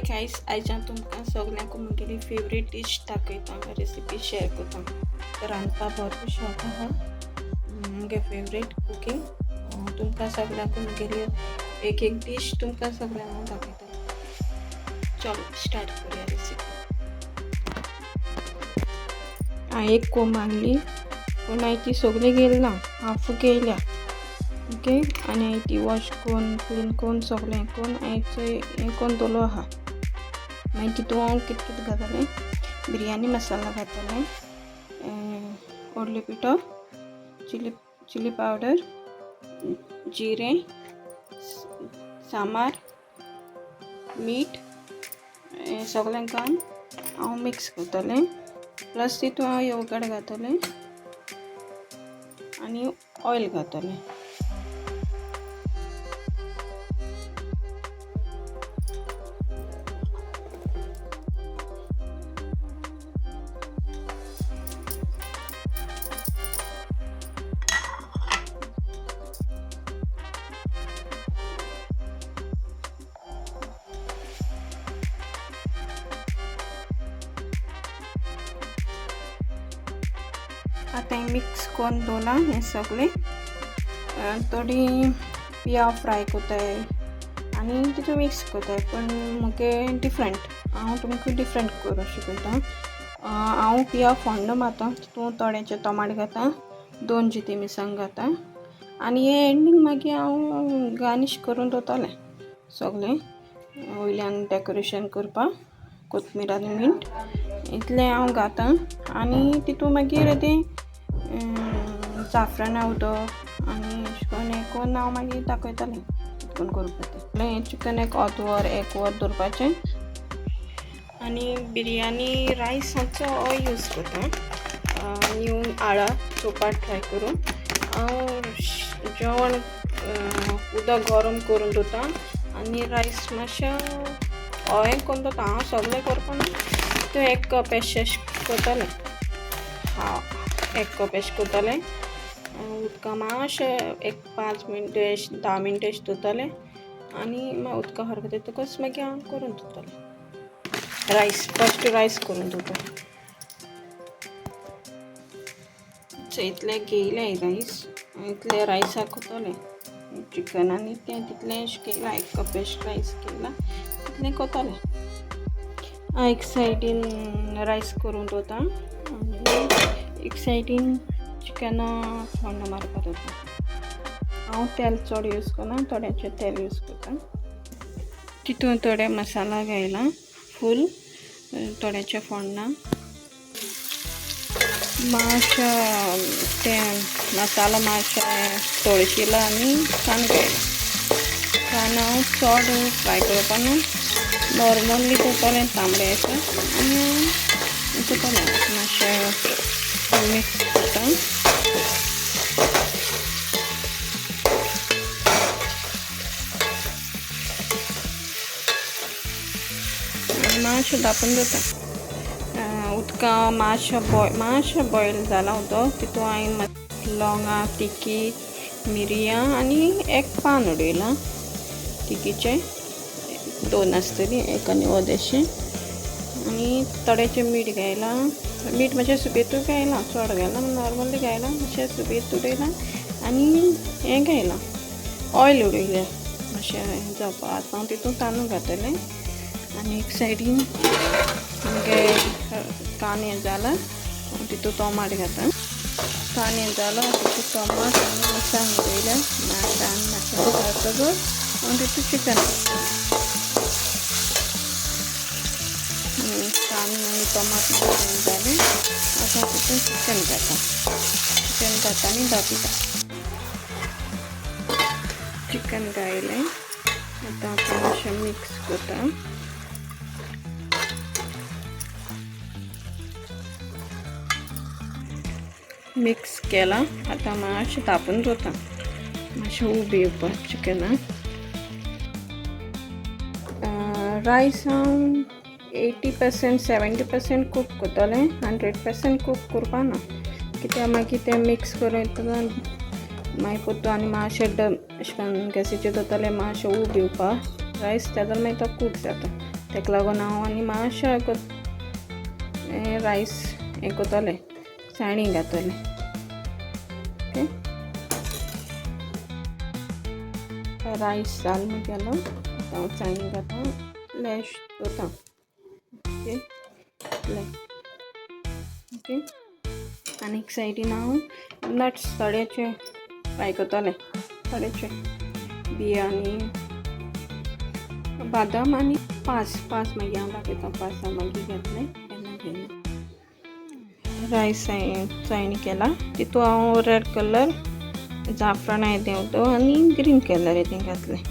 Guys, आज हांव तुमकां सगल्यांक म्हगेली फेवरेट डिश दाखयतां, रेसिपी शेअर करतां. रांदपा भरपूर शौक आहा, म्हगे फेवरेट कुकींग. तुमकां सगल्यांक म्हगेली एक डिश तुमकां सगल्यांक हांव दाखयतां. चलो स्टार्ट करूया रेसिपी. हांवें एक कोंब हाडली, पूण हांवें ती सगळी घेयली ना, हाफ घेयल्या. ओके, आनी हांवें ती वॉश करून क्लीन करून सगळें करून हांवें हें करून दवरलो आहा. मागीर तितून हांव कितें घातलें, बिरयानी मसाला घातलें, हळदी पिठो, चिली पावडर, जिरें, सामार, मीठ, हें सगळें घालून हांव मिक्स करतलें. प्लस तितून हांव योगर्ट घातलें आनी ऑयल घातलें. आतां मिक्स करून दवरलां हें सगळें. थोडी पियाव फ्राय कोताय आनी तितून मिक्स कोताय, पण म्हाका डिफरंट, हांव तुमकां डिफरंट करूं शिकयतां. हांव पियाव फोण्ण मारतां, तितून थोडेंशें टोमाट घातां, 2 जिती मिरसांग घातां आनी हें एंडींग मागीर हांव गार्निश करून दवरतलें सगळें. वयल्यान डेकोरेशन करपाक कोथमीर आनी मीठ इतलें हांव घातां. आनी तितून मागीर तें जाफ्राना उदक आनी अशें करून हें करून हांव मागीर दाखयतलें कितें करून करपाचें. हें चिकन एक अर्द वर 1 वर दवरपाचें. आनी बिरयानी रायस हांचो यूज करतां. न्यू आळा चोपाट ट्राय करून हांव जेवण उदक गरम करून दवरतां आनी रायस मातशें हें करून दवरतां. हांव सगळें करपाना, तो 1 कप एशें करतलें. 1 कप एशें करतलें. उदका मातशें 5 मिनटां 10 मिनटां एशें दवरतलें आनी मागीर उदका हरकत येतकच मागीर हांव करून दवरतलें. रायस फस्ट रायस करून दवरतां. इतलें घेयलें रायस, इतलें रायसाक कोतलें चिकन आनी तें तितलें एशें केलां. 1 कप एशें रायस केलां, तितलें कोतलें. हांव एक सायडीन रायस करून दवरतां आनी एक सायडीन चिकन फोण्ण मारपाक दवरतां. हांव तेल चड यूज करना, थोडेंशें तेल यूज करतां. तितून थोडे मसाला घायला फूल, थोडेंशें फोण्णां, मातशें तें मसाला मातशें तळशिला आनी कांदो घायला. कांदो हांव चड फ्राय करपा न्हू, नॉर्मली दवरतलें तांबडेशें आनी दवरतलें. मातशें मिक्स करतां. मातशें धांपून दवरतां. उदका मातशें बॉयल जालां उदक, तितून हांवें लवंगां, तिकी, मिरयां आनी 1 पान उडयलां तिकीचें. 2 आसतलीं, 1 आनी अर्देशें. आनी थोडेंशें मीठ घायलां. मीठ मातशें सुबेतूच घायलां, चड घायना, नॉर्मली घायलां. मातशें सुबेत उडयलां आनी हें घायलां, ऑयल उडयलें मातशें जावपा. आतां हांव तितून तांदूळ घातलें आनी एक सायडीन म्हगे कांदो जालां, तितून टोमाट घातां. कांदो जालो, तितून टोमाट आनी मिरसांग उडयल्या मातशें घातकच हांव तितून चिकन कांदो आनी टोमाट जालें. आतां तितून चिकन घातां आनी धांपयतां. चिकन घायलें, आतां हांव मातशें मिक्स करतां. मिक्स केलां, आतां मातशें धांपून दवरतां, मातशें उबें येवपाक चिकनाक. रायस हांव 80% 70% कूक करतलें, 100% कूक करपाना, कित्याक मागीर तें मिक्स करून मागीर परतून आनी मातशें अशें करून गॅसीचेर दवरतलें, मातशें उबें येवपाक रायस, जाल्यार मागीर तो कूक जाता. ताका लागून हांव आनी मातशें रायस हें करतलें, सायणी घातलें. ओके, रायस जाल केलो, आतां हांव सायणी घातां, फ्लॅश दवरतां. ओके, ओके, आनी एक सायडीन हांव नट्स थोडेशे फ्राय करतलें, थोडेशे बियां आनी बादाम आनी पास मागीर हांव दाखयतां. पास हांव मागीर घेतलें केन्ना घेतलें. रायस सायणी केला, तितून हांव रेड कलर जाफ्रान येदें उदो आनी ग्रीन कलर येदें घातलें.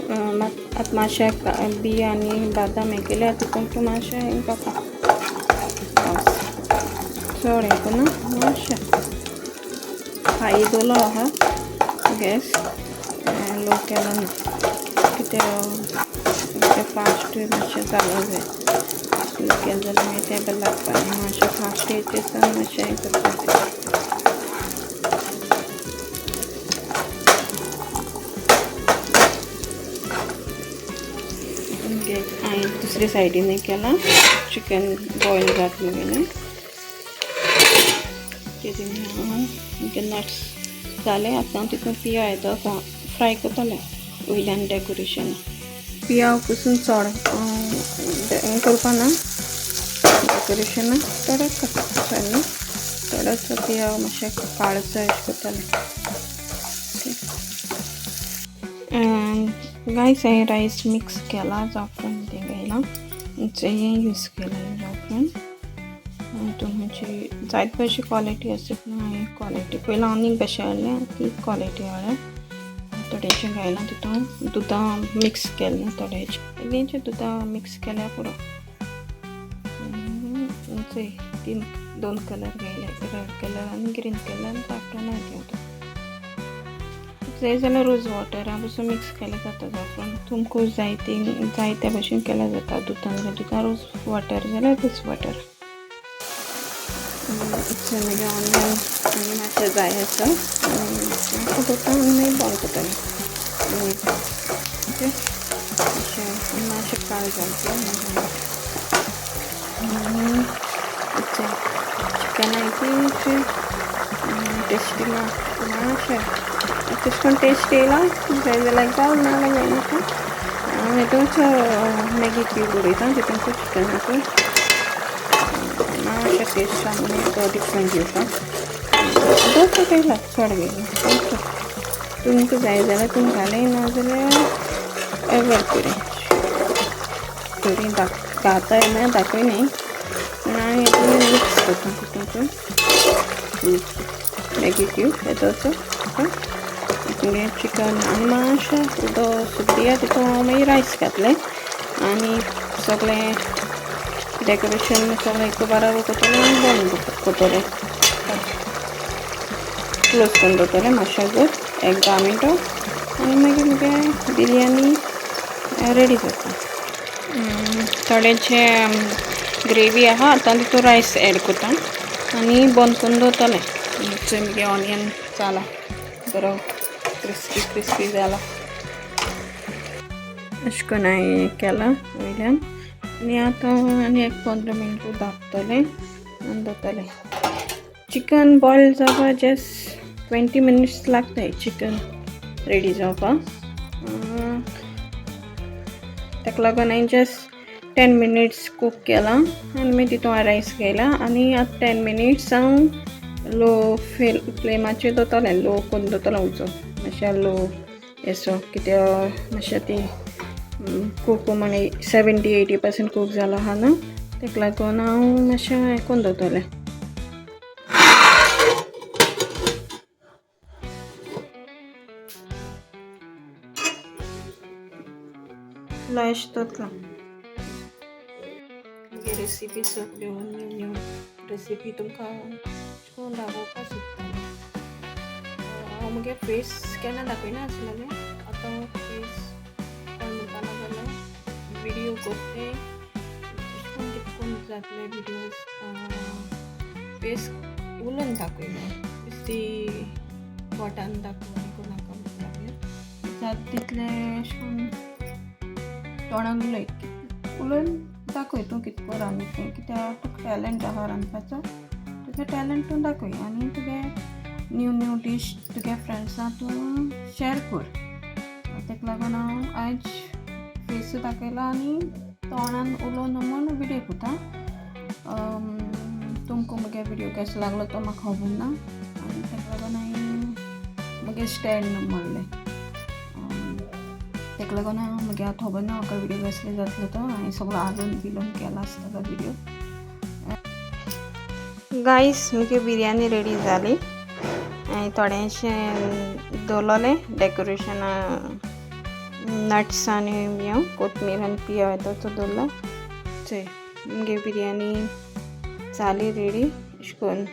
आतां मातशें बियां आनी बादाम हें केल्या तितून तूं मातशें हें घालता, चड हें करना, मातशें हाय दवरलो आहा गॅस, लो केलो ना, कित्याक फास्ट मातशें जालो जाय. स्लो केलें जाल्यार मागीर तें बरें लागता, मातशें फास्ट हेचेर मातशें हें करता. हांवें दुसरे सायडीन हें केलां, चिकन बॉयल घातलें गेलें, तितून हांव नट्स जालें. आतां तितून पियाव येतो फ्राय करतलें वयल्यान डेकोरेशन. पियाव पसून चड हें करपा ना, डेकोरेशन थोडेंच करता न्ही, थोडोच पियाव मातशें काळसर अशें करतलें. गायस हांवें रायस मिक्स केला, जाफ्रान तें घायलां, हें यूज केलां जाफ्रान. हितून मातशी जायत भशेन क्वॉलिटी आसता, हांवें क्वॉलिटी पयलीं आनीक बेश्टें हाडलें, ती क्वॉलिटी हाडलें. थोडेशें घायलां तितून, दुदां मिक्स केलें, थोडेशें दुदां मिक्स केल्या पुरो. तीन 2 कलर घायले, रेड कलर आनी ग्रीन कलर, जाफ्रान घातलें. जाय जाल्यार रोज वॉटरा पसून मिक्स केलें जाता जाफ्रान, तुमकां जायत्या भशेन केल्यार जाता. दुदां रोज वॉटर जाल्यार रोज वॉटर. मागीर ऑनियन आनी मातशें जाय आसा, मातशें दवरता आनी मागीर बॉयल करतलें. ओके, मातशें काळ घालता. चिकनाचें टेस्टी मातशें तेश कोन्न टेस्ट येयला जाय जाल्यार घाल, नाल्यार जायनाका. हांव हितूंच मॅगी क्यूब उडयतां तितूंत चिकनाक, मातशें टेस्ट आनी डिफरंट दिवपाक. दोन घायला, चड घायला, तुमकां जाय जाल्यार तुमी घालें, ना जाल्यार एवर करी घाता म्हळ्यार दाखय न्ही. हांव हितून मिक्स करता तितूंत मॅगी क्यूब येदोचो, चिकन आनी मातशें उदक सुद्दिया. तितून हांव मागीर रायस घातलें आनी सगळें डेकोरेशन सगळें एक बराबर करतलें आनी बंद करतलें, क्लोज करून दवरतलें मातशें जर 10 मिनटां, आनी मागीर मुगे बिरयानी रेडी जाता. थोडेशें ग्रेवी आहा, आतां तितून रायस एड करता आनी बंद करून दवरतलें. मुगे ऑनियन जाला बरो क्रिस्पी जाला, अशें करून हांवें केलां वयल्यान. आनी आतां आनी एक 15 मिनटां धांपतलें आनी दवरतलें. चिकन बॉयल जावपा जस्ट 20 मिनिट्स लागताय चिकन रेडी जावपाक. ताका लागून हांवें जस्ट 10 मिनिट्स कूक केलां आनी मागीर तितून रायस घायला आनी आतां 10 मिनिट्स हांव लो फ्लेमाचेर दवरतलें, लो करून दवरतलें उजो मातशें लो एसो, कित्याक मातशें ती कूक म्हणे 70-80% कूक जालो आहा न्हू, ताका लागून हांव मातशें हें करून दवरतलें. फ्लॅश दवरतलो. मुगे रेसिपी सगळ्यो न्यू रेसिपी तुमकां करून दाखोवपाक सोदता. हांव मुगे फेस केन्ना दाखयना आसलेलें, आतां फेस म्हणटा जाल्यार विडियो करते कितकोन जातले विडियोज फेस उलोवन दाखयलें, बेश्टी बोटान दाखोवन नाका लागलें जाता तितलें अशें करून तोंडान उलोवन दाखय तूं कितको रांदता कित्याक तुका टॅलंट आहा रांदपाचो तुगे टॅलंट तूं दाखय आनी तुगे न्यू डीश तुगे फ्रेंड्सां तूं शेअर कर. ताका लागून हांव आयज फेस दाखयला आनी तोंडान उलोवन म्हूण विडियो कोता. तुमकां म्हगे विडियो केसो लागलो तो म्हाका खबर ना आनी ताका लागून हांवें म्हगे स्टँड म्हणलें. ताका लागून हांव म्हगे आतां खबर ना म्हाका विडियो कसले जातलो तो हांवें सगळो आलोवन बिलोवन केला आसतलो विडियो. गायस म्हगे बिरयानी रेडी जाली. हांवें थोडेंशें दवरलेलें डेकोरेशन नट्स आनी हें कोथमीर आनी पियाव येता तो दवरला. चोय म्हगे बिरयानी जाली रेडी. अशें करून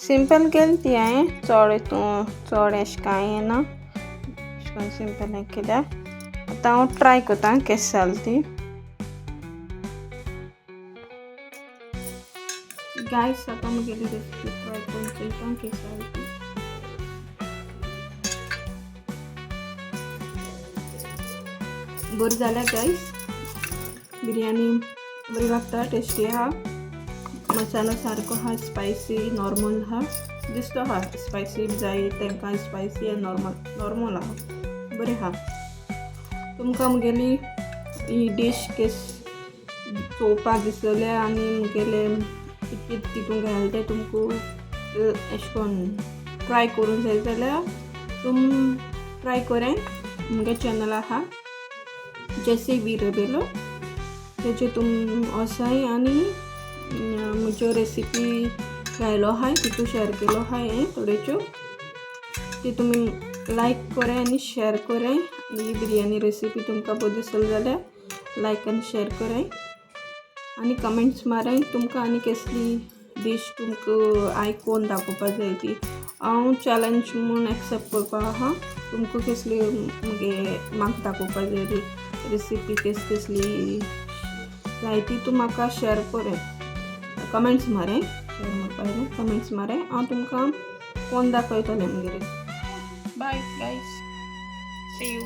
सिंपल केली ती हांवें चड अशें कांय येना अशें करून सिंपल हें केल्यार. आतां हांव ट्राय कोता केस जाली ती. गायस आतां म्हगेली रेसिपी ट्राय करून चोयता केस जाली ती. बरी जाल्या गायस. बिरयानी बरी लागता टेस्टी आहा. मसालो सारको आहा स्पायसी नॉर्मल आहा दिसतो आहा स्पायसी जाय तांकां स्पायसी आनी नॉर्मल आहा बरें आहा. तुमकां म्हगेली ही डीश केस चोवपाक दिसले आनी म्हगेले कितें तितून घालता तुमकां अशें करून ट्राय करूंक जाय जाल्यार तुम ट्राय करें. म्हगे चॅनल आहा जेसी बी रेबेलो तेजे तुम वसाय आनी म्हज्यो रेसिपी घायलो आहाय तितू शेअर केलो आहाय हांवें थोड्योच्यो ती तुमी लायक करें आनी शेअर करें. ही बिरयानी रेसिपी तुमकां बरी दिसली जाल्यार लायक आनी शेअर करें आनी कमेंट्स मारें. तुमकां आनी कसली डीश तुमकां आयकून दाखोवपाक जाय ती हांव चॅलेंज म्हूण एक्सेप्ट करपा आहा. तुमकां कसली म्हगे म्हाका दाखोवपाक जाय ती रेसिपी कसली जाय ती तूं म्हाका शेअर करें. कमेंट्स मारें शेअर मारपाक कमेंट्स मारें हांव तुमकां कोण दाखयतलें म्हगेलें. Bye guys see you.